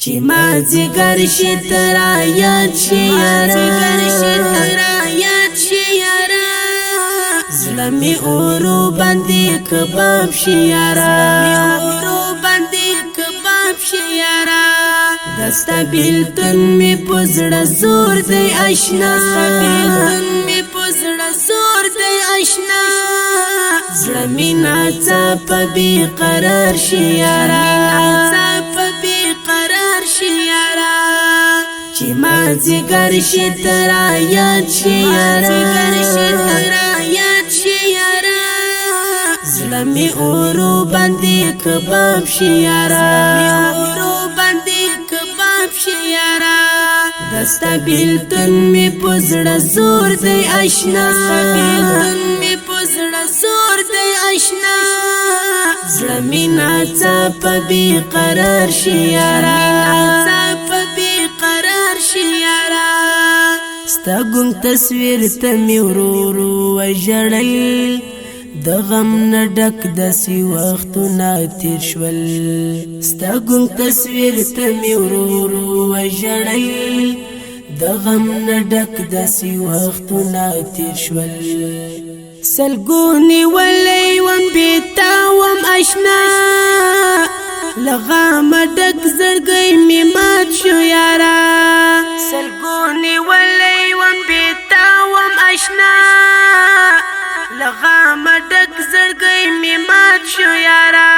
چې ما ځګر شي ترا یاد شي یارا زړه مې اورو باندې کباب شي یارا دستا بیلتون می پزړه زور دی آشنا زړه مې ناڅاپه بې قرار شي یارا چې ما ځګر شي ترا یاد شي یارا زړه مې اورو باندې کباب شي یارا دستا بیلتون می پزړه زور دی آشنا زړه مې ناڅاپه بې قرار شي یارا ستا ګونګ تصویر ته مې ورو ورو وژړل د غم نه ډک داسې وختونه تېر شول ستا ګونګ تصویر ته مې ورو ورو وژړل د غم نه ډک داسې وختونه تېر شول سلګو نیولی وم بېتا وم اشنا له غمه ډک زړګی مې مات شو یارا سلګو نیولی وم بېتا وم اشنا له غمه ډک زړګی مې مات شو یارا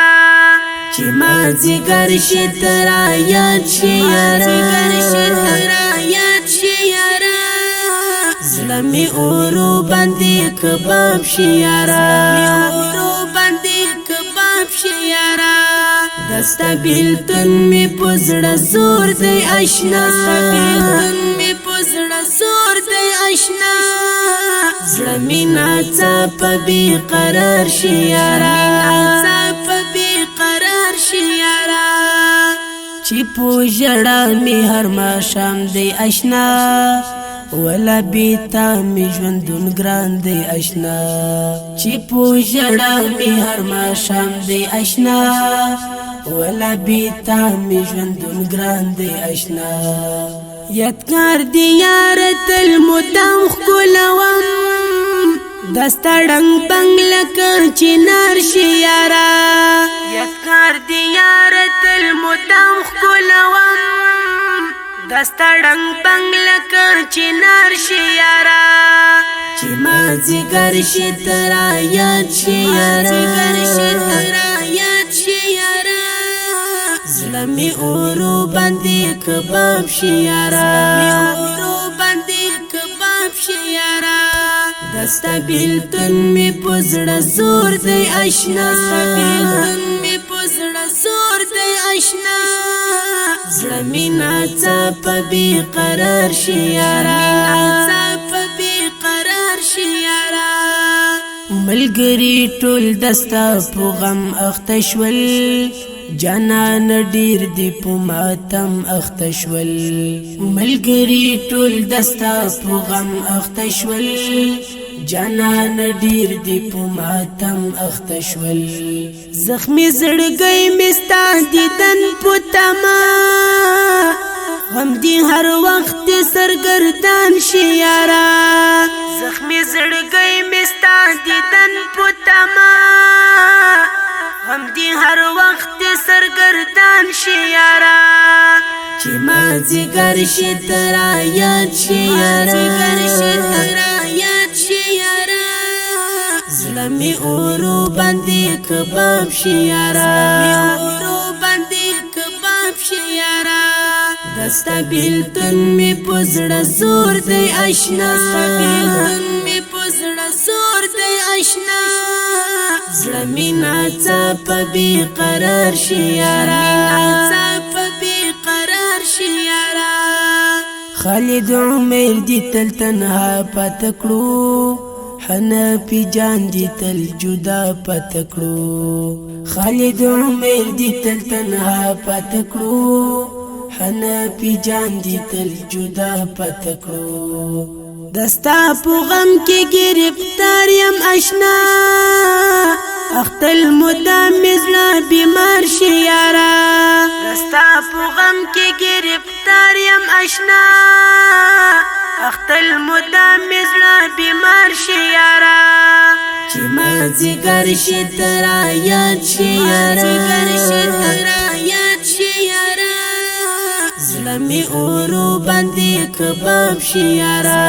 چې ما ځګر شي ترا یاد شي یارا زړه مې اورو باندې کباب شي یارا دستا بیلتون می پزړه زور دی آشنا زړه مې ناڅاپه بې قرار شي یارا چې په ژړا مې هر ماښام دی آشنا ولا بیتا می ژوندون ګران دی آشنا چې په ژړا مې هر ماښام دی آشنا ولا بیتا می ژوندون ګران دی آشنا یادګار دی یار تل مدام ښکلوم دستا ډنګ بنګ لکه چنار شي یارا یادګار دی یار تل مدام ښکلوم دستا ډنګ بنګ لکه چنار شي یارا چې ما ځګر شي ترا یاد شي یارا زړه مې اورو باندې کباب شي یارا دستا بیلتون می پزړه زور دی آشنا زړه مې ناڅاپه بې قرار شي یارا ملګري ټول دستا په غم اخته شول جانان ډیر دی په ماتم اخته شول ملګري ټول دستا په غم اخته شول جانان ډیر دی په ماتم اخته شول زخمي زړګی مې ستا دیدن په تما غم دی هر وخت سرګردان شي یارا زخمي زړګی مې ستا دیدن په تما غم دی هر وخت سرګردان شي یارا چې ما ځګر شي ترا یاد شي یارا زړه مې اورو باندې کباب شي یارا دستا بیلتون می پزړه زور دی آشنا زړه مې ناڅاپه بې قرار شي یارا خالد عمر دی تل تنها پاته کړو حنفي جان دی تل جدا پاته کړو خالد عمر دی تل تنها پاته کړو حنفي جان دی تل جدا پاته کړو دستا په غم کې گرفتار یم آشنا اختل مدام مزنا بیمار شي یارا دستا په غم کې گرفتار یم آشنا اختل مدام مزنا بیمار شي یارا چې ما زیګر شي ترا یاد شي یارا زلمی اورو باندې کباب شي یارا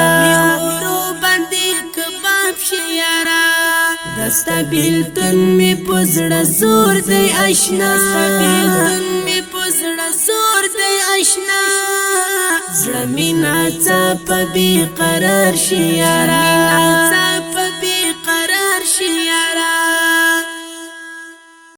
دستا بیلتون می پزړه زور دی آشنا زړه می ناڅاپه بې قرار شي یارا